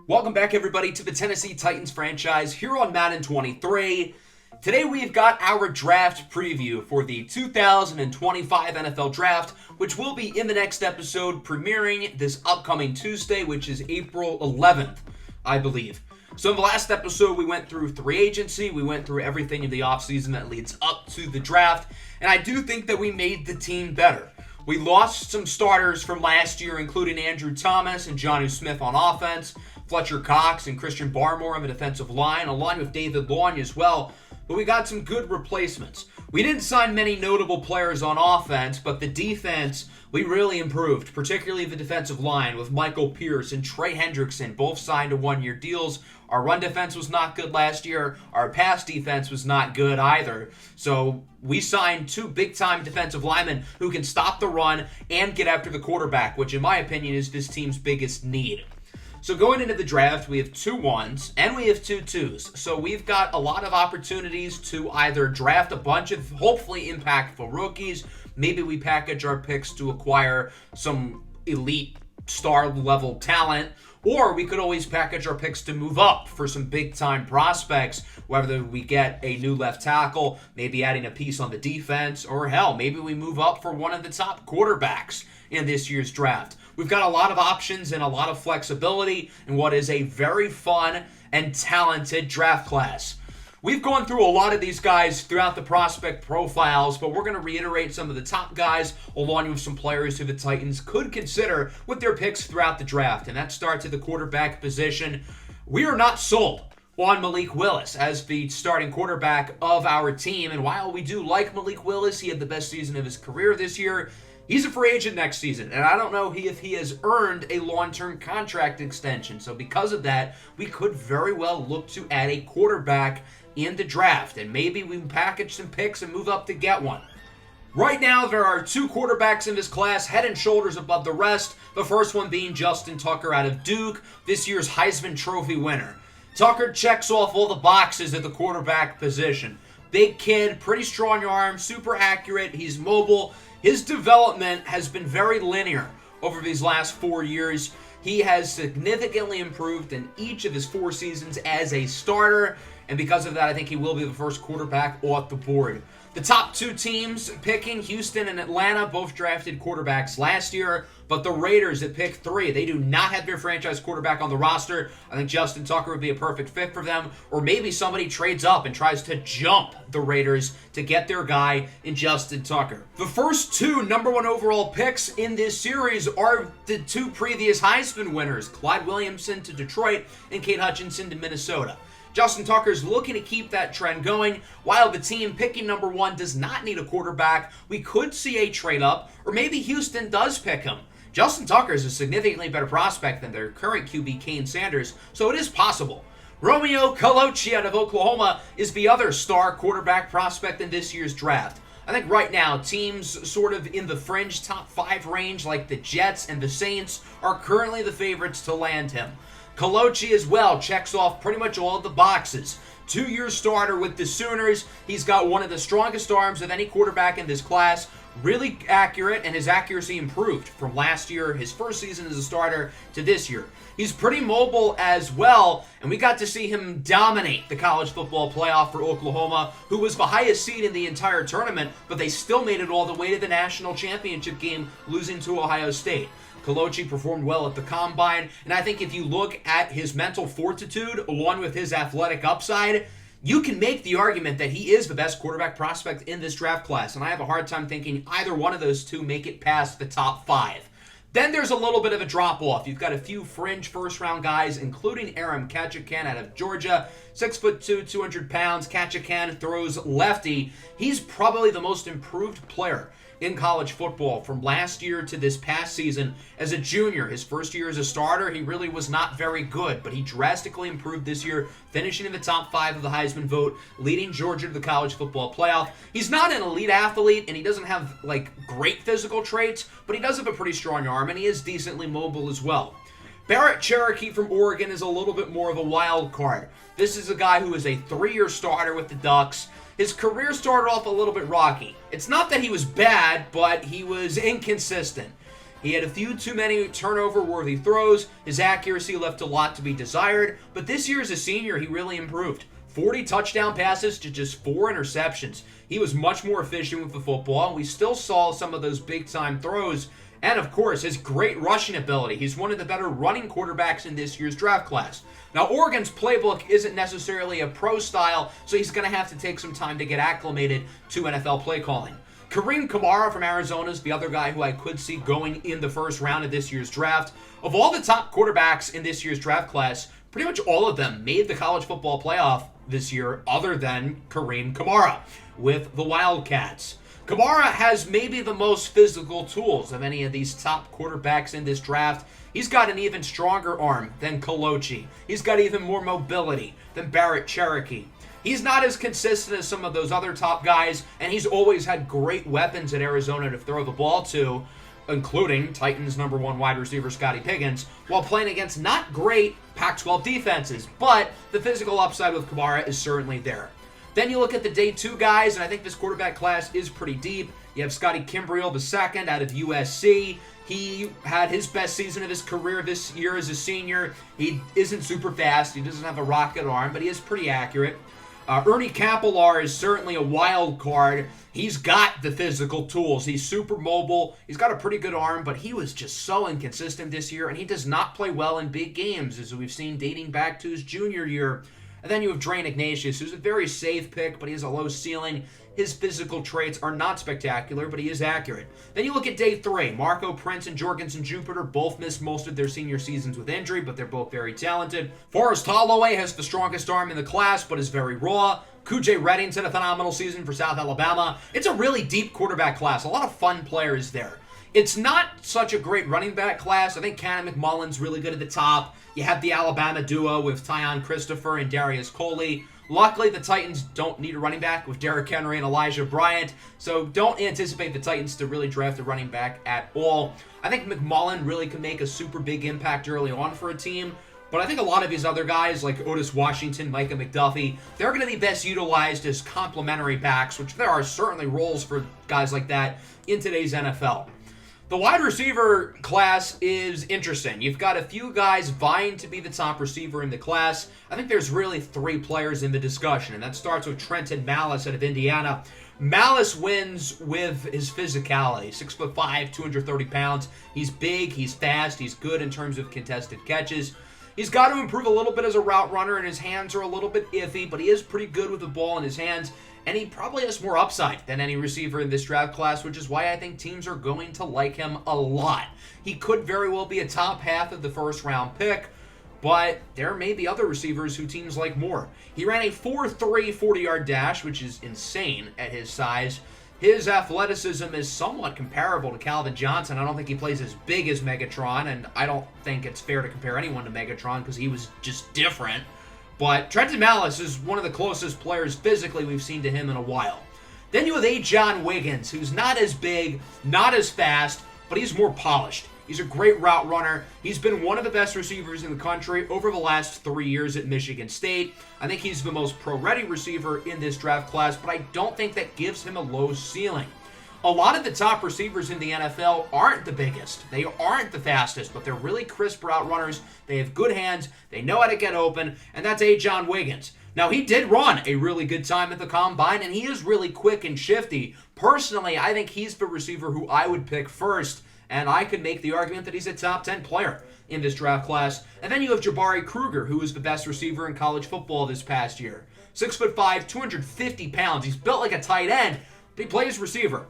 Welcome back, everybody, to the Tennessee Titans franchise here on Madden 23. Today we've got our draft preview for the 2025 NFL Draft, which will be in the next episode, premiering this upcoming Tuesday, which is April 11th, I believe. So in the last episode, we went through free agency, we went through everything in the offseason that leads up to the draft, and I do think that we made the team better. We lost some starters from last year, including Andrew Thomas and Jonnu Smith on offense, Fletcher Cox and Christian Barmore on the defensive line, along with David Long as well. But we got some good replacements. We didn't sign many notable players on offense, but the defense, we really improved, particularly the defensive line with Michael Pierce and Trey Hendrickson, both signed to one-year deals. Our run defense was not good last year. Our pass defense was not good either. So we signed two big-time defensive linemen who can stop the run and get after the quarterback, which in my opinion is this team's biggest need. So going into the draft, we have 2 1s and we have 2 2s. So we've got a lot of opportunities to either draft a bunch of hopefully impactful rookies. Maybe we package our picks to acquire some elite star-level talent. Or we could always package our picks to move up for some big-time prospects, whether we get a new left tackle, maybe adding a piece on the defense, or hell, maybe we move up for one of the top quarterbacks in this year's draft. We've got a lot of options and a lot of flexibility in what is a very fun and talented draft class. We've gone through a lot of these guys throughout the prospect profiles, but we're going to reiterate some of the top guys along with some players who the Titans could consider with their picks throughout the draft. And that starts at the quarterback position. We are not sold on Malik Willis as the starting quarterback of our team. And while we do like Malik Willis, he had the best season of his career this year. He's a free agent next season, and I don't know if he has earned a long-term contract extension. So because of that, we could very well look to add a quarterback in the draft, and maybe we can package some picks and move up to get one. Right now, there are 2 quarterbacks in this class, head and shoulders above the rest, the first one being Justin Tucker out of Duke, this year's Heisman Trophy winner. Tucker checks off all the boxes at the quarterback position. Big kid, pretty strong arm, super accurate, he's mobile. His development has been very linear over these last 4 years. He has significantly improved in each of his 4 seasons as a starter, and because of that, I think he will be the first quarterback off the board. The top 2 teams picking, Houston and Atlanta, both drafted quarterbacks last year, but the Raiders at pick 3, they do not have their franchise quarterback on the roster. I think Justin Tucker would be a perfect fit for them, or maybe somebody trades up and tries to jump the Raiders to get their guy in Justin Tucker. The first 2 number 1 overall picks in this series are the 2 previous Heisman winners, Clyde Williamson to Detroit and Kate Hutchinson to Minnesota. Justin Tucker's looking to keep that trend going. While the team picking number 1 does not need a quarterback, we could see a trade-up, or maybe Houston does pick him. Justin Tucker is a significantly better prospect than their current QB, Kane Sanders, so it is possible. Romeo Colucci out of Oklahoma is the other star quarterback prospect in this year's draft. I think right now, teams sort of in the fringe top 5 range, like the Jets and the Saints, are currently the favorites to land him. Colucci as well checks off pretty much all of the boxes. 2-year starter with the Sooners. He's got one of the strongest arms of any quarterback in this class. Really accurate, and his accuracy improved from last year, his first season as a starter, to this year. He's pretty mobile as well, and we got to see him dominate the college football playoff for Oklahoma, who was the highest seed in the entire tournament, but they still made it all the way to the national championship game, losing to Ohio State. Colucci performed well at the Combine, and I think if you look at his mental fortitude along with his athletic upside, you can make the argument that he is the best quarterback prospect in this draft class, and I have a hard time thinking either one of those 2 make it past the top 5. Then there's a little bit of a drop-off. You've got a few fringe first-round guys, including Aram Kachakan out of Georgia, 6'2", 200 pounds. Kachakan throws lefty. He's probably the most improved player in college football from last year to this past season. As a junior, his first year as a starter, he really was not very good, but he drastically improved this year, finishing in the top 5 of the Heisman vote, leading Georgia to the college football playoff. He's not an elite athlete, and he doesn't have great physical traits, but he does have a pretty strong arm, and he is decently mobile as well. Barrett Cherokee from Oregon is a little bit more of a wild card. This is a guy who is a 3-year starter with the Ducks. His career started off a little bit rocky. It's not that he was bad, but he was inconsistent. He had a few too many turnover-worthy throws. His accuracy left a lot to be desired, but this year as a senior, he really improved. 40 touchdown passes to just 4 interceptions. He was much more efficient with the football, and we still saw some of those big-time throws. And, of course, his great rushing ability. He's one of the better running quarterbacks in this year's draft class. Now, Oregon's playbook isn't necessarily a pro style, so he's going to have to take some time to get acclimated to NFL play calling. Kareem Kamara from Arizona is the other guy who I could see going in the first round of this year's draft. Of all the top quarterbacks in this year's draft class, pretty much all of them made the college football playoff this year other than Kareem Kamara with the Wildcats. Kamara has maybe the most physical tools of any of these top quarterbacks in this draft. He's got an even stronger arm than Kolochi. He's got even more mobility than Barrett Cherokee. He's not as consistent as some of those other top guys, and he's always had great weapons at Arizona to throw the ball to, including Titans' #1 wide receiver Scotty Pickens, while playing against not great Pac-12 defenses. But the physical upside with Kamara is certainly there. Then you look at the day 2 guys, and I think this quarterback class is pretty deep. You have Scotty Kimbrell II out of USC. He had his best season of his career this year as a senior. He isn't super fast. He doesn't have a rocket arm, but he is pretty accurate. Ernie Capellar is certainly a wild card. He's got the physical tools. He's super mobile. He's got a pretty good arm, but he was just so inconsistent this year, and he does not play well in big games, as we've seen dating back to his junior year. And then you have Drain Ignatius, who's a very safe pick, but he has a low ceiling. His physical traits are not spectacular, but he is accurate. Then you look at day 3. Marco Prince and Jorgensen Jupiter both missed most of their senior seasons with injury, but they're both very talented. Forrest Holloway has the strongest arm in the class, but is very raw. QJ Redding's had a phenomenal season for South Alabama. It's a really deep quarterback class. A lot of fun players there. It's not such a great running back class. I think Cannon McMullen's really good at the top. You have the Alabama duo with Tyon Christopher and Darius Coley. Luckily, the Titans don't need a running back with Derrick Henry and Elijah Bryant, so don't anticipate the Titans to really draft a running back at all. I think McMullen really can make a super big impact early on for a team, but I think a lot of these other guys, like Otis Washington, Micah McDuffie, they're going to be best utilized as complementary backs, which there are certainly roles for guys like that in today's NFL. The wide receiver class is interesting. You've got a few guys vying to be the top receiver in the class. I think there's really 3 players in the discussion, and that starts with Trenton Malice out of Indiana. Malice wins with his physicality. 6'5", 230 pounds. He's big, he's fast, he's good in terms of contested catches. He's got to improve a little bit as a route runner, and his hands are a little bit iffy, but he is pretty good with the ball in his hands, and he probably has more upside than any receiver in this draft class, which is why I think teams are going to like him a lot. He could very well be a top half of the first-round pick, but there may be other receivers who teams like more. He ran a 4.3 40-yard dash, which is insane at his size. His athleticism is somewhat comparable to Calvin Johnson. I don't think he plays as big as Megatron, and I don't think it's fair to compare anyone to Megatron because he was just different. But Trenton Malice is one of the closest players physically we've seen to him in a while. Then you have A. John Wiggins, who's not as big, not as fast, but he's more polished. He's a great route runner. He's been one of the best receivers in the country over the last 3 years at Michigan State. I think he's the most pro-ready receiver in this draft class, but I don't think that gives him a low ceiling. A lot of the top receivers in the NFL aren't the biggest. They aren't the fastest, but they're really crisp route runners. They have good hands. They know how to get open, and that's A. John Wiggins. Now, he did run a really good time at the Combine, and he is really quick and shifty. Personally, I think he's the receiver who I would pick first, and I could make the argument that he's a top 10 player in this draft class. And then you have Jabari Kruger, who is the best receiver in college football this past year. 6'5", 250 pounds. He's built like a tight end, but he plays receiver.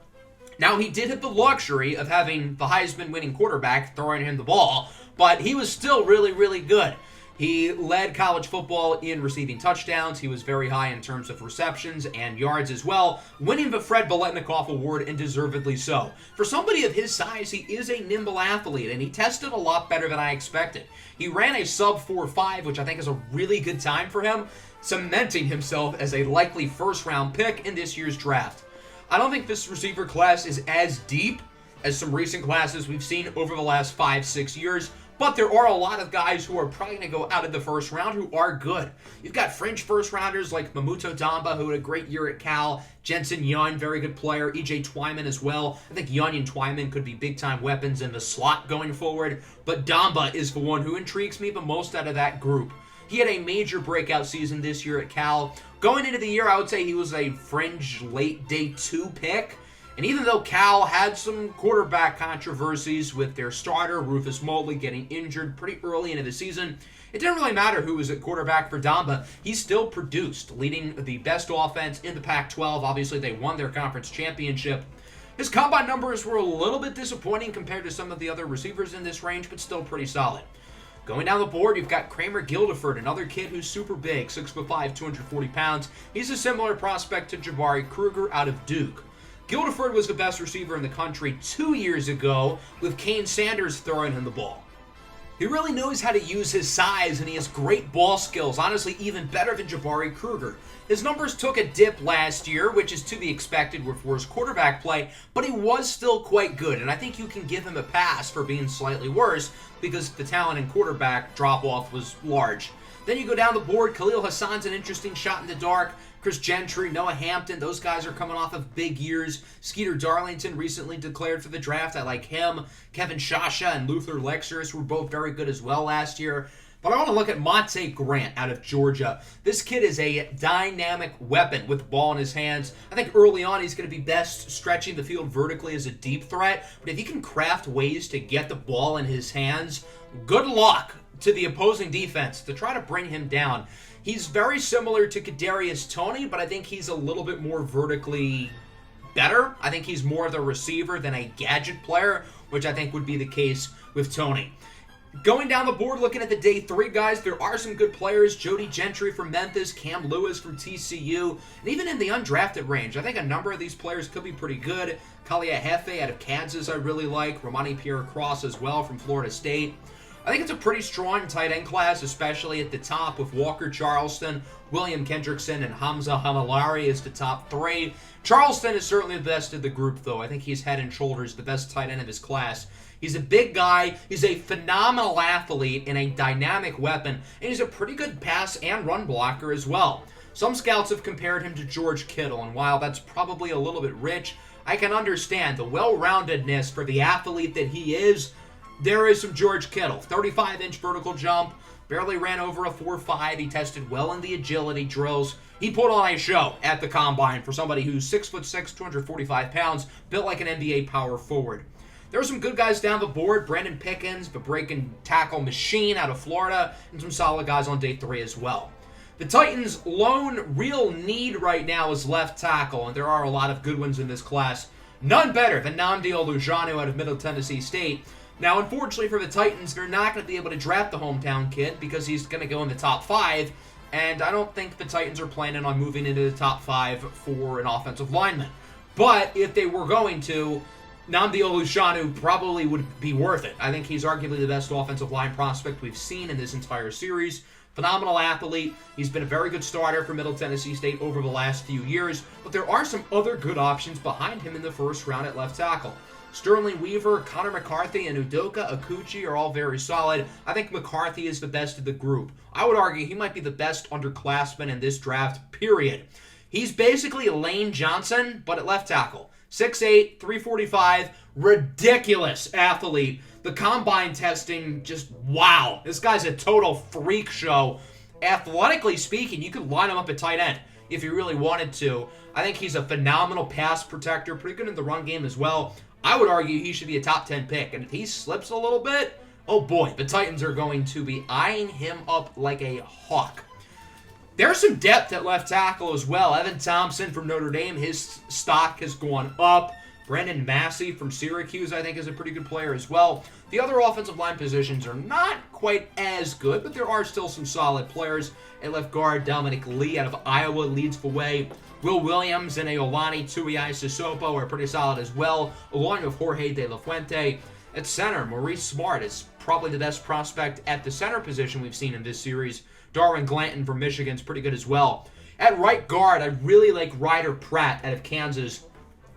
Now, he did have the luxury of having the Heisman-winning quarterback throwing him the ball, but he was still really, really good. He led college football in receiving touchdowns. He was very high in terms of receptions and yards as well, winning the Fred Biletnikoff Award, and deservedly so. For somebody of his size, he is a nimble athlete, and he tested a lot better than I expected. He ran a sub 4.5, which I think is a really good time for him, cementing himself as a likely first-round pick in this year's draft. I don't think this receiver class is as deep as some recent classes we've seen over the last 5-6 years, But there are a lot of guys who are probably going to go out of the first round who are good. You've got fringe first-rounders like Mamuto Damba, who had a great year at Cal. Jensen Young, very good player. E.J. Twyman as well. I think Young and Twyman could be big-time weapons in the slot going forward. But Damba is the one who intrigues me the most out of that group. He had a major breakout season this year at Cal. Going into the year, I would say he was a fringe late day 2 pick. And even though Cal had some quarterback controversies with their starter, Rufus Mobley, getting injured pretty early into the season, it didn't really matter who was at quarterback for Damba. He still produced, leading the best offense in the Pac-12. Obviously, they won their conference championship. His combine numbers were a little bit disappointing compared to some of the other receivers in this range, but still pretty solid. Going down the board, you've got Kramer Gildeford, another kid who's super big, 6'5", 240 pounds. He's a similar prospect to Jabari Kruger out of Duke. Gildeford was the best receiver in the country 2 years ago, with Kane Sanders throwing him the ball. He really knows how to use his size, and he has great ball skills, honestly even better than Jabari Kruger. His numbers took a dip last year, which is to be expected with worse quarterback play, but he was still quite good, and I think you can give him a pass for being slightly worse because the talent in quarterback drop-off was large. Then you go down the board, Khalil Hassan's an interesting shot in the dark. Chris Gentry, Noah Hampton, those guys are coming off of big years. Skeeter Darlington recently declared for the draft. I like him. Kevin Shasha and Luther Lexers were both very good as well last year. But I want to look at Monte Grant out of Georgia. This kid is a dynamic weapon with the ball in his hands. I think early on he's going to be best stretching the field vertically as a deep threat. But if he can craft ways to get the ball in his hands, good luck to the opposing defense to try to bring him down. He's very similar to Kadarius Toney, but I think he's a little bit more vertically better. I think he's more of the receiver than a gadget player, which I think would be the case with Toney. Going down the board, looking at the day 3 guys, there are some good players. Jody Gentry from Memphis, Cam Lewis from TCU, and even in the undrafted range, I think a number of these players could be pretty good. Kalia Hefe out of Kansas I really like. Romani Pierre-Cross as well from Florida State. I think it's a pretty strong tight end class, especially at the top with Walker Charleston, William Kendrickson, and Hamza Hamilari as the top 3. Charleston is certainly the best of the group, though. I think he's head and shoulders the best tight end of his class. He's a big guy, he's a phenomenal athlete and a dynamic weapon, and he's a pretty good pass and run blocker as well. Some scouts have compared him to George Kittle, and while that's probably a little bit rich, I can understand the well-roundedness for the athlete that he is. There is some George Kittle, 35-inch vertical jump, barely ran over a 4.5. He tested well in the agility drills. He put on a show at the combine for somebody who's 6'6", 245 pounds, built like an NBA power forward. There are some good guys down the board. Brandon Pickens, the break and tackle machine out of Florida, and some solid guys on day 3 as well. The Titans' lone real need right now is left tackle, and there are a lot of good ones in this class. None better than Nnamdi Olujanu out of Middle Tennessee State. Now, unfortunately for the Titans, they're not going to be able to draft the hometown kid because he's going to go in the top 5, and I don't think the Titans are planning on moving into the top 5 for an offensive lineman. But if they were going to, Nnamdi Olujanu probably would be worth it. I think he's arguably the best offensive line prospect we've seen in this entire series. Phenomenal athlete. He's been a very good starter for Middle Tennessee State over the last few years, but there are some other good options behind him in the first round at left tackle. Sterling Weaver, Connor McCarthy, and Udoka Akuchi are all very solid. I think McCarthy is the best of the group. I would argue he might be the best underclassman in this draft, period. He's basically Lane Johnson, but at left tackle. 6'8", 345, ridiculous athlete. The combine testing, just wow. This guy's a total freak show. Athletically speaking, you could line him up at tight end if you really wanted to. I think he's a phenomenal pass protector, pretty good in the run game as well. I would argue he should be a top 10 pick, and if he slips a little bit, oh boy, the Titans are going to be eyeing him up like a hawk. There's some depth at left tackle as well. Evan Thompson from Notre Dame, his stock has gone up. Brandon Massey from Syracuse, I think, is a pretty good player as well. The other offensive line positions are not quite as good, but there are still some solid players. At left guard, Dominic Lee out of Iowa leads the way. Will Williams and Aolani Tuiai-Sissoko are pretty solid as well, along with Jorge De La Fuente. At center, Maurice Smart is probably the best prospect at the center position we've seen in this series. Darwin Glanton from Michigan is pretty good as well. At right guard, I really like Ryder Pratt out of Kansas.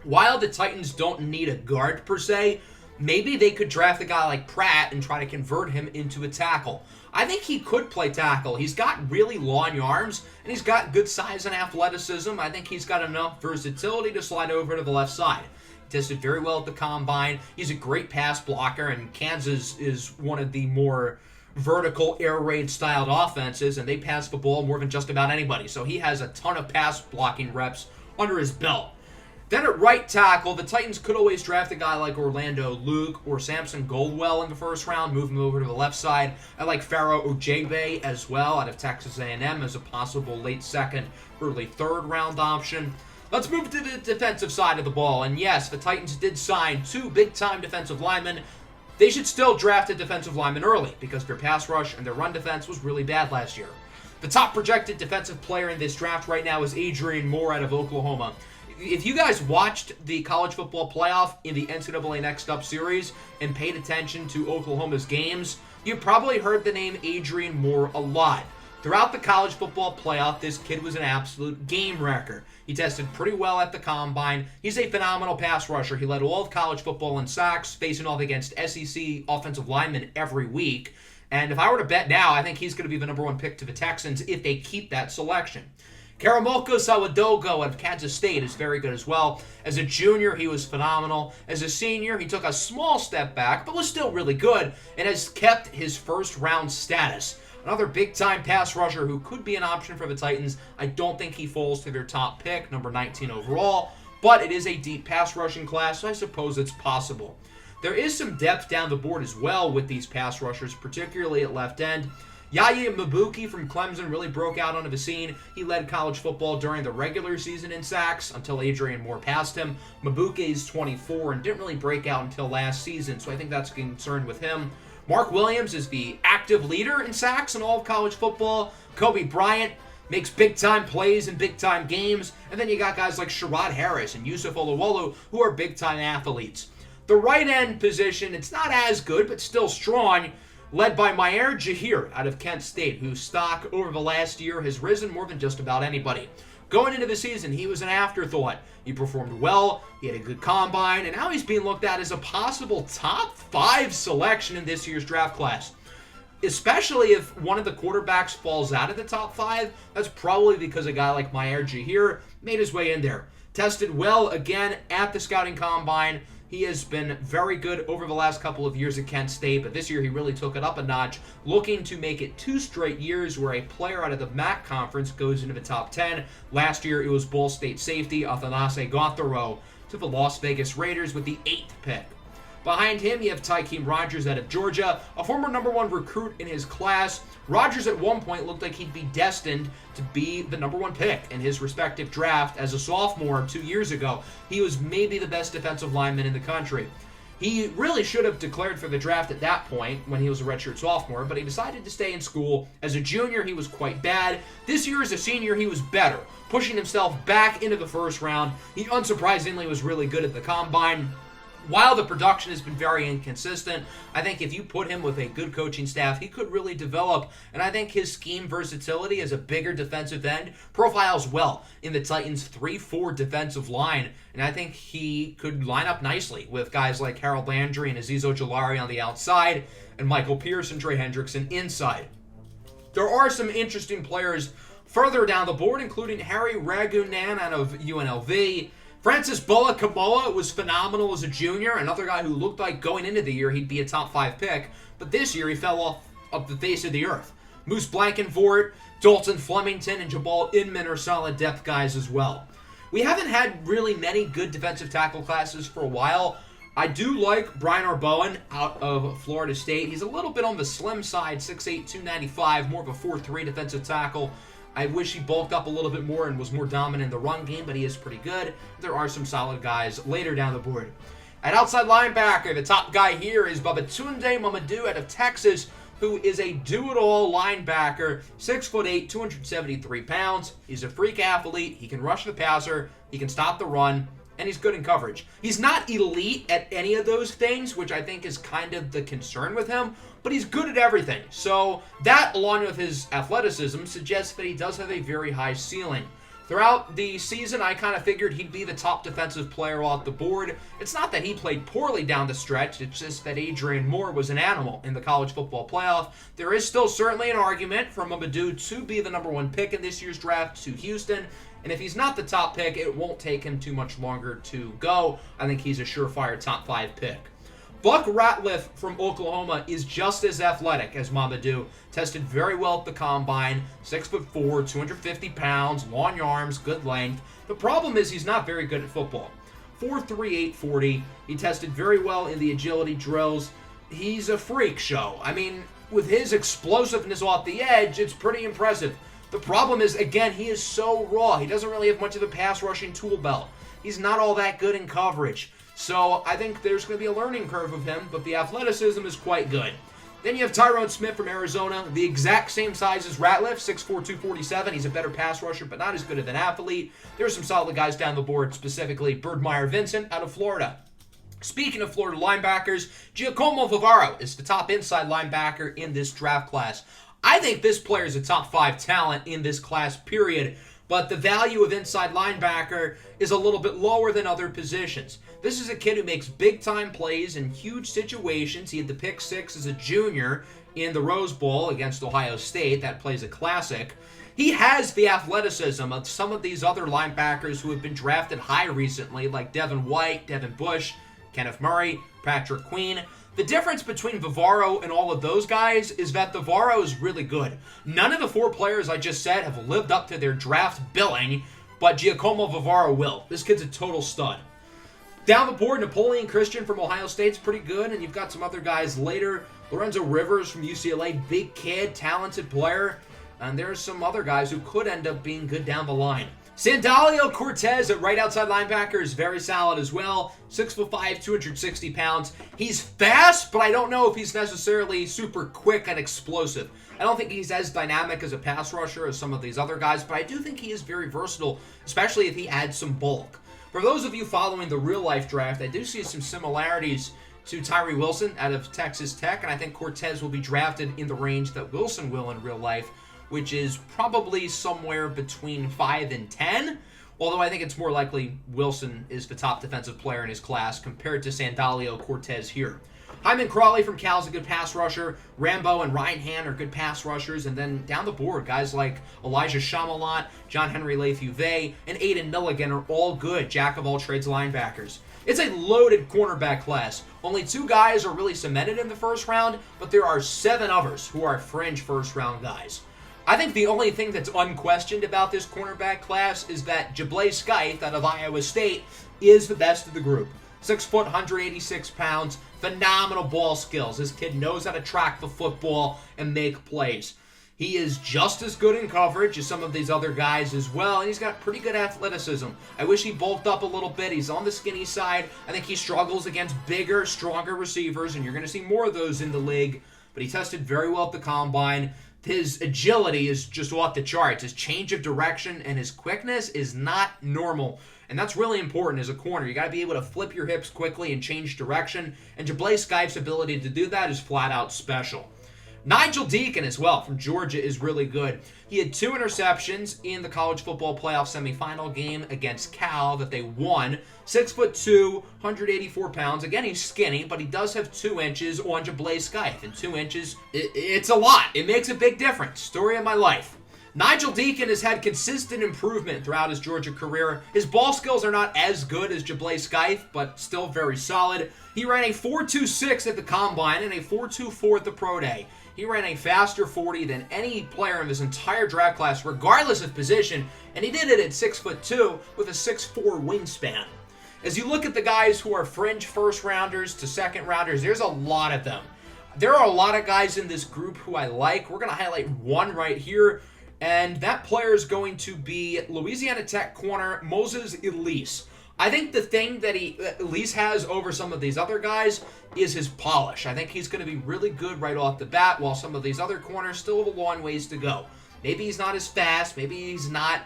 While the Titans don't need a guard per se, maybe they could draft a guy like Pratt and try to convert him into a tackle. I think he could play tackle. He's got really long arms, and he's got good size and athleticism. I think he's got enough versatility to slide over to the left side. He tested very well at the combine. He's a great pass blocker, and Kansas is one of the more vertical air raid styled offenses, and they pass the ball more than just about anybody. So he has a ton of pass blocking reps under his belt. Then at right tackle, the Titans could always draft a guy like Orlando Luke or Samson Goldwell in the first round, move him over to the left side. I like Pharaoh Ojebe as well out of Texas A&M as a possible late second, early third round option. Let's move to the defensive side of the ball. And yes, the Titans did sign 2 big-time defensive linemen. They should still draft a defensive lineman early because their pass rush and their run defense was really bad last year. The top projected defensive player in this draft right now is Adrian Moore out of Oklahoma. If you guys watched the college football playoff in the NCAA Next Up series and paid attention to Oklahoma's games, you probably heard the name Adrian Moore a lot. Throughout the college football playoff, this kid was an absolute game wrecker. He tested pretty well at the combine. He's a phenomenal pass rusher. He led all of college football in sacks, facing off against SEC offensive linemen every week. And if I were to bet now, I think he's going to be the number 1 pick to the Texans if they keep that selection. Karamoko Sawadogo out of Kansas State is very good as well. As a junior, he was phenomenal. As a senior, he took a small step back, but was still really good and has kept his first-round status. Another big-time pass rusher who could be an option for the Titans. I don't think he falls to their top pick, number 19 overall, but it is a deep pass rushing class, so I suppose it's possible. There is some depth down the board as well with these pass rushers, particularly at left end. Yaya Mabuki from Clemson really broke out onto the scene. He led college football during the regular season in sacks until Adrian Moore passed him. Mabuki is 24 and didn't really break out until last season, so I think that's a concern with him. Mark Williams is the active leader in sacks in all of college football. Kobe Bryant makes big-time plays in big-time games. And then you got guys like Sherrod Harris and Yusuf Olawolu who are big-time athletes. The right end position, it's not as good, but still strong, led by Mayer Jahir out of Kent State, whose stock over the last year has risen more than just about anybody. Going into the season, he was an afterthought. He performed well, he had a good combine, and now he's being looked at as a possible top 5 selection in this year's draft class. Especially if one of the quarterbacks falls out of the top 5, that's probably because a guy like Mayer Jahir made his way in there. Tested well again at the scouting combine. He has been very good over the last couple of years at Kent State, but this year he really took it up a notch, looking to make it 2 straight years where a player out of the MAC conference goes into the top 10. Last year it was Ball State safety Athanase Gothero to the Las Vegas Raiders with the 8th pick. Behind him, you have Tykeem Rogers out of Georgia, a former number 1 recruit in his class. Rogers at one point looked like he'd be destined to be the number 1 pick in his respective draft as a sophomore 2 years ago. He was maybe the best defensive lineman in the country. He really should have declared for the draft at that point when he was a redshirt sophomore, but he decided to stay in school. As a junior, he was quite bad. This year as a senior, he was better, pushing himself back into the first round. He unsurprisingly was really good at the combine. While the production has been very inconsistent, I think if you put him with a good coaching staff, he could really develop. And I think his scheme versatility as a bigger defensive end profiles well in the Titans' 3-4 defensive line. And I think he could line up nicely with guys like Harold Landry and Azeez Ojulari on the outside and Michael Pierce and Trey Hendrickson inside. There are some interesting players further down the board, including Harry Ragunan out of UNLV. Francis Boa Kamoa was phenomenal as a junior, another guy who looked like going into the year he'd be a top 5 pick, but this year he fell off of the face of the earth. Moose Blankenfort, Dalton Flemington, and Jabal Inman are solid depth guys as well. We haven't had really many good defensive tackle classes for a while. I do like Brian Arboen out of Florida State. He's a little bit on the slim side, 6'8", 295, more of a 4'3" defensive tackle. I wish he bulked up a little bit more and was more dominant in the run game, but he is pretty good. There are some solid guys later down the board. At outside linebacker, the top guy here is Babatunde Mamadou out of Texas, who is a do-it-all linebacker, 6'8", 273 pounds. He's a freak athlete. He can rush the passer. He can stop the run. And he's good in coverage. He's not elite at any of those things, which I think is kind of the concern with him, but he's good at everything. So that, along with his athleticism, suggests that he does have a very high ceiling. Throughout the season, I kind of figured he'd be the top defensive player off the board. It's not that he played poorly down the stretch, it's just that Adrian Moore was an animal in the college football playoff. There is still certainly an argument for Mamadou to be the #1 pick in this year's draft to Houston. And if he's not the top pick, it won't take him too much longer to go. I think he's a surefire top 5 pick. Buck Ratliff from Oklahoma is just as athletic as Mamadou. Tested very well at the combine, 6'4", 250 pounds, long arms, good length. The problem is he's not very good at football. 4'3", 840. He tested very well in the agility drills. He's a freak show. I mean, with his explosiveness off the edge, it's pretty impressive. The problem is, again, he is so raw. He doesn't really have much of a pass rushing tool belt. He's not all that good in coverage. So I think there's going to be a learning curve with him, but the athleticism is quite good. Then you have Tyrone Smith from Arizona, the exact s'ame size as Ratliff, 6'4", 247. He's a better pass rusher, but not as good of an athlete. There's some solid guys down the board, specifically Birdmeyer Vincent out of Florida. Speaking of Florida linebackers, Giacomo Vivaro is the top inside linebacker in this draft class. I think this player is a top 5 talent in this class, period. But the value of inside linebacker is a little bit lower than other positions. This is a kid who makes big-time plays in huge situations. He had the pick 6 as a junior in the Rose Bowl against Ohio State. That plays a classic. He has the athleticism of some of these other linebackers who have been drafted high recently, like Devin White, Devin Bush, Kenneth Murray, Patrick Queen. The difference between Vivaro and all of those guys is that Vivaro is really good. None of the 4 players I just said have lived up to their draft billing, but Giacomo Vivaro will. This kid's a total stud. Down the board, Napoleon Christian from Ohio State's pretty good, and you've got some other guys later. Lorenzo Rivers from UCLA, big kid, talented player. And there's some other guys who could end up being good down the line. Sandalio Cortez at right outside linebacker is very solid as well. 6'5", 260 pounds. He's fast, but I don't know if he's necessarily super quick and explosive. I don't think he's as dynamic as a pass rusher as some of these other guys, but I do think he is very versatile, especially if he adds some bulk. For those of you following the real-life draft, I do see some similarities to Tyree Wilson out of Texas Tech, and I think Cortez will be drafted in the range that Wilson will in real life, which is probably somewhere between 5 and 10, although I think it's more likely Wilson is the top defensive player in his class compared to Sandalio Cortez here. Hyman Crawley from Cal is a good pass rusher. Rambo and Ryan Hand are good pass rushers. And then down the board, guys like Elijah Chamalant, John Henry Leithuve, and Aiden Milligan are all good jack-of-all-trades linebackers. It's a loaded cornerback class. Only 2 guys are really cemented in the first round, but there are 7 others who are fringe first-round guys. I think the only thing that's unquestioned about this cornerback class is that Jablay Scythe out of Iowa State is the best of the group. 6 foot, 186 pounds, phenomenal ball skills. This kid knows how to track the football and make plays. He is just as good in coverage as some of these other guys as well, and he's got pretty good athleticism. I wish he bulked up a little bit. He's on the skinny side. I think he struggles against bigger, stronger receivers, and you're going to see more of those in the league. But he tested very well at the combine. His agility is just off the charts. His change of direction and his quickness is not normal. And that's really important as a corner. You got to be able to flip your hips quickly and change direction. And Jablay Skype's ability to do that is flat out special. Nigel Deacon as well from Georgia is really good. He had 2 interceptions in the college football playoff semifinal game against Cal that they won. 6'2", 184 pounds. Again, he's skinny, but he does have 2 inches on Jablay Skype. And 2 inches, it's a lot. It makes a big difference. Story of my life. Nigel Deacon has had consistent improvement throughout his Georgia career. His ball skills are not as good as Jablay Skythe, but still very solid. He ran a 4.26 at the Combine and a 4.24 at the Pro Day. He ran a faster 40 than any player in his entire draft class, regardless of position, and he did it at 6'2" with a 6'4" wingspan. As you look at the guys who are fringe first-rounders to second-rounders, there's a lot of them. There are a lot of guys in this group who I like. We're going to highlight one right here. And that player is going to be Louisiana Tech corner Moses Elise. I think the thing that Elise has over some of these other guys is his polish. I think he's going to be really good right off the bat, while some of these other corners still have a long ways to go. Maybe he's not as fast, maybe he's not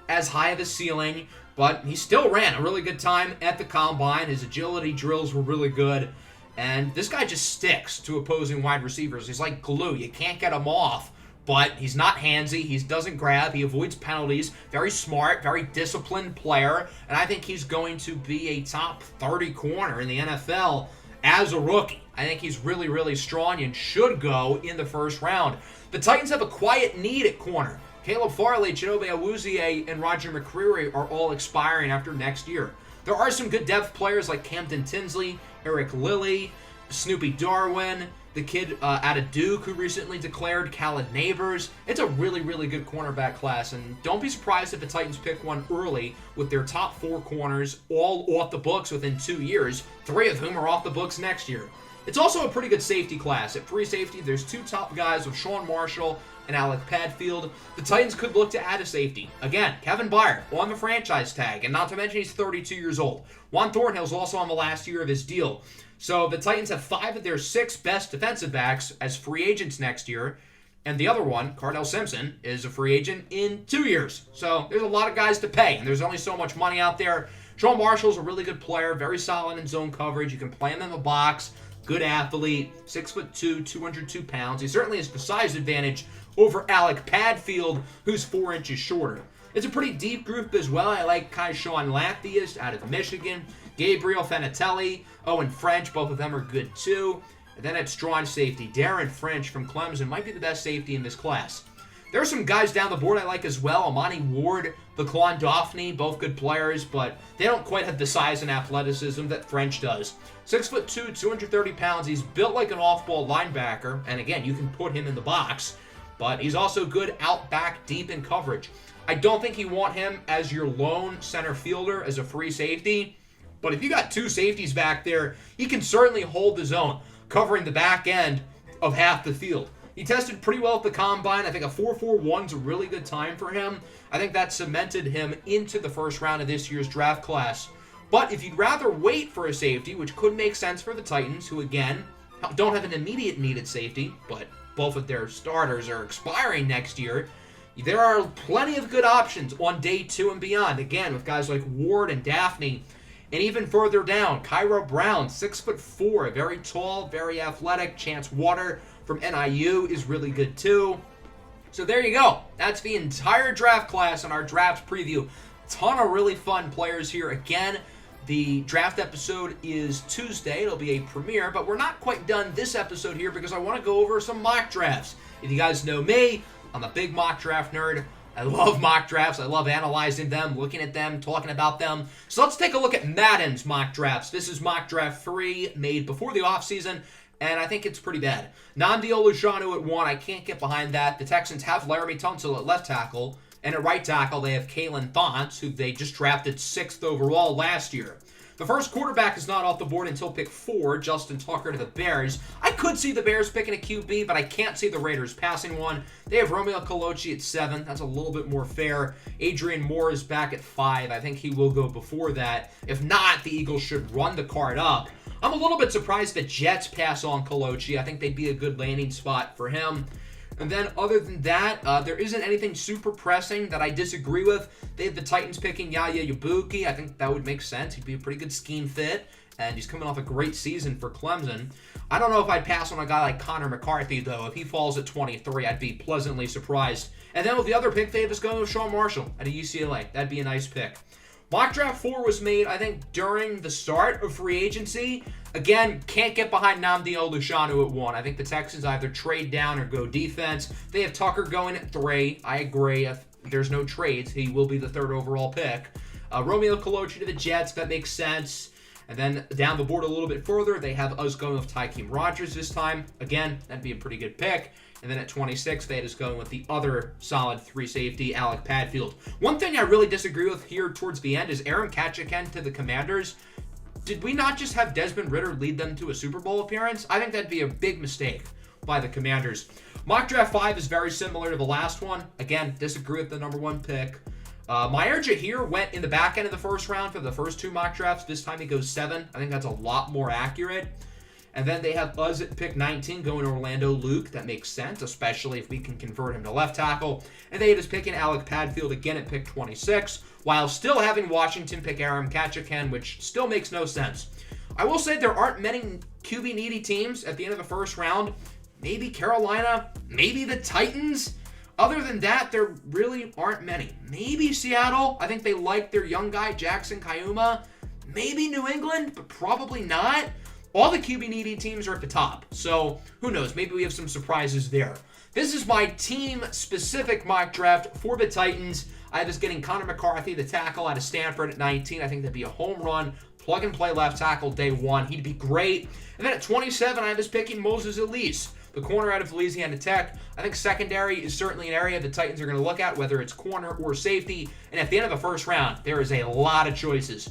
as high of a ceiling, but he still ran a really good time at the Combine. His agility drills were really good, and this guy just sticks to opposing wide receivers. He's like glue. You can't get him off. but he's not handsy. He doesn't grab. He avoids penalties. Very smart, very disciplined player, and I think he's going to be a top 30 corner in the NFL as a rookie. I think he's really, really strong and should go in the first round. The Titans have a quiet need at corner. Caleb Farley, Chidobe Awuzie, and Roger McCreary are all expiring after next year. There are some good depth players like Camden Tinsley, Eric Lilly, Snoopy Darwin, the kid out of Duke who recently declared, Khaled Neighbors. It's a really, really good cornerback class, and don't be surprised if the Titans pick one early with their top 4 corners all off the books within 2 years, 3 of whom are off the books next year. It's also a pretty good safety class. At free safety, there's 2 top guys with Sean Marshall and Alec Padfield. The Titans could look to add a safety. Again, Kevin Byard on the franchise tag, and not to mention he's 32 years old. Juan Thornhill's also on the last year of his deal. So the Titans have 5 of their 6 best defensive backs as free agents next year, and the other one, Cardell Simpson, is a free agent in 2 years. So there's a lot of guys to pay, and there's only so much money out there. Sean Marshall's a really good player, very solid in zone coverage. You can play him in the box. Good athlete, 6'2", 202 pounds. He certainly has the size advantage over Alec Padfield, who's 4 inches shorter. It's a pretty deep group as well. I like Kaishawn Lathias out of Michigan, Gabriel Fanatelli, Owen French. Both of them are good too. And then at strong safety, Darren French from Clemson might be the best safety in this class. There are some guys down the board I like as well. Amani Ward, Laquan Daphne, both good players, but they don't quite have the size and athleticism that French does. 6'2", 230 pounds. He's built like an off-ball linebacker, and again, you can put him in the box, but he's also good out back deep in coverage. I don't think you want him as your lone center fielder as a free safety, but if you got 2 safeties back there, he can certainly hold the zone, covering the back end of half the field. He tested pretty well at the combine. I think a 4.41 is a really good time for him. I think that cemented him into the first round of this year's draft class. But if you'd rather wait for a safety, which could make sense for the Titans, who again don't have an immediate need at safety, but both of their starters are expiring next year, there are plenty of good options on day 2 and beyond. Again, with guys like Ward and Daphne. And even further down, Cairo Brown, 6'4", very tall, very athletic. Chance Water from NIU is really good too. So there you go. That's the entire draft class in our draft preview. Ton of really fun players here. Again, the draft episode is Tuesday. It'll be a premiere, but we're not quite done this episode here because I want to go over some mock drafts. If you guys know me, I'm a big mock draft nerd. I love mock drafts. I love analyzing them, looking at them, talking about them. So let's take a look at Madden's mock drafts. This is mock draft 3 made before the offseason, and I think it's pretty bad. Nnamdi Olushanu at 1. I can't get behind that. The Texans have Laramie Tunsil at left tackle, and at right tackle they have Kalen Thonts, who they just drafted 6th overall last year. The first quarterback is not off the board until pick 4, Justin Tucker to the Bears. I could see the Bears picking a QB, but I can't see the Raiders passing one. They have Romeo Colucci at 7. That's a little bit more fair. Adrian Moore is back at 5. I think he will go before that. If not, the Eagles should run the card up. I'm a little bit surprised the Jets pass on Colucci. I think they'd be a good landing spot for him. And then other than that, there isn't anything super pressing that I disagree with. They have the Titans picking Yaya Yabuki. I think that would make sense. He'd be a pretty good scheme fit, and he's coming off a great season for Clemson. I don't know if I'd pass on a guy like Connor McCarthy, though. If he falls at 23, I'd be pleasantly surprised. And then with the other pick, they have us going with Sean Marshall at UCLA. That'd be a nice pick. Mock Draft 4 was made, I think, during the start of free agency. Again, can't get behind Nnamdi Olushanu at 1. I think the Texans either trade down or go defense. They have Tucker going at 3. I agree. If there's no trades, he will be the 3rd overall pick. Romeo Colucci to the Jets. That makes sense. And then down the board a little bit further, they have us going with Tykeem Rodgers this time. Again, that'd be a pretty good pick. And then at 26, they had us going with the other solid 3 safety, Alec Padfield. One thing I really disagree with here towards the end is Aaron Katchikan to the Commanders. Did we not just have Desmond Ridder lead them to a Super Bowl appearance? I think that'd be a big mistake by the Commanders. Mock Draft 5 is very similar to the last one. Again, disagree with the number 1 pick. Meyer Jahir went in the back end of the first round for the first 2 mock drafts. This time he goes 7. I think that's a lot more accurate. And then they have us at pick 19 going Orlando Luke. That makes sense, especially if we can convert him to left tackle. And they had us picking Alec Padfield again at pick 26, while still having Washington pick Aaron Katchikan, which still makes no sense. I will say there aren't many QB-needy teams at the end of the first round. maybe Carolina, maybe the Titans. Other than that, there really aren't many. Maybe Seattle. I think they like their young guy, Jackson Kayuma. Maybe New England, but probably not. All the QB needy teams are at the top. So who knows? Maybe we have some surprises there. This is my team-specific mock draft for the Titans. I have us getting Connor McCarthy, the tackle out of Stanford at 19. I think that'd be a home run, plug-and-play left tackle day one. He'd be great. And then at 27, I have us picking Moses Elise, the corner out of Louisiana Tech. I think secondary is certainly an area the Titans are going to look at, whether it's corner or safety. And at the end of the first round, there is a lot of choices.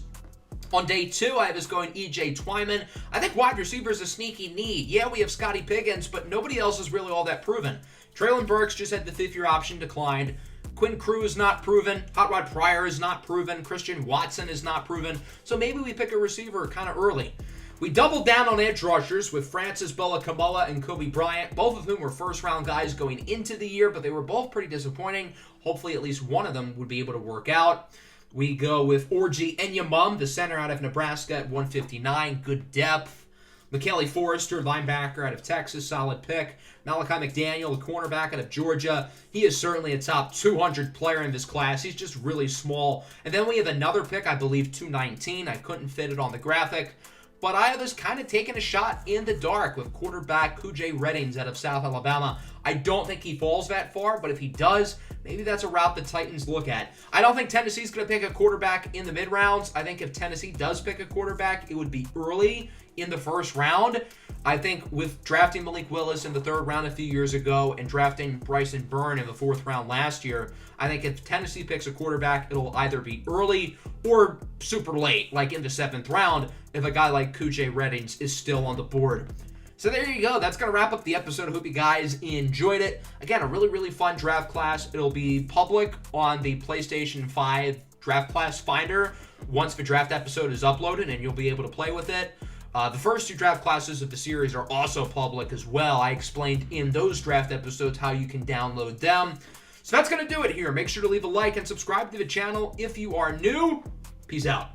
On day 2, I have us going E.J. Twyman. I think wide receiver is a sneaky need. Yeah, we have Scotty Pickens, but nobody else is really all that proven. Traylon Burks just had the fifth-year option declined. Quinn Crew is not proven. Hot Rod Pryor is not proven. Christian Watson is not proven. So maybe we pick a receiver kind of early. We doubled down on edge rushers with Francis Bella and Kobe Bryant, both of whom were first-round guys going into the year, but they were both pretty disappointing. Hopefully at least one of them would be able to work out. We go with Orji Enyamum, the center out of Nebraska at 159. Good depth. Michaeli Forrester, linebacker out of Texas, solid pick. Malachi McDaniel, the cornerback out of Georgia. He is certainly a top 200 player in this class. He's just really small. And then we have another pick, I believe 219. I couldn't fit it on the graphic. But I have us kind of taking a shot in the dark with quarterback Kujay Reddings out of South Alabama. I don't think he falls that far, but if he does, maybe that's a route the Titans look at. I don't think Tennessee's going to pick a quarterback in the mid-rounds. I think if Tennessee does pick a quarterback, it would be early in the first round. I think with drafting Malik Willis in the third round a few years ago and drafting Bryson Byrne in the fourth round last year, I think if Tennessee picks a quarterback, it'll either be early or super late, like in the seventh round, if a guy like Kujay Reddings is still on the board. So there you go. That's going to wrap up the episode. I hope you guys enjoyed it. Again, a really, really fun draft class. It'll be public on the PlayStation 5 Draft Class Finder once the draft episode is uploaded, and you'll be able to play with it. The first 2 draft classes of the series are also public as well. I explained in those draft episodes how you can download them. So that's going to do it here. Make sure to leave a like and subscribe to the channel if you are new. Peace out.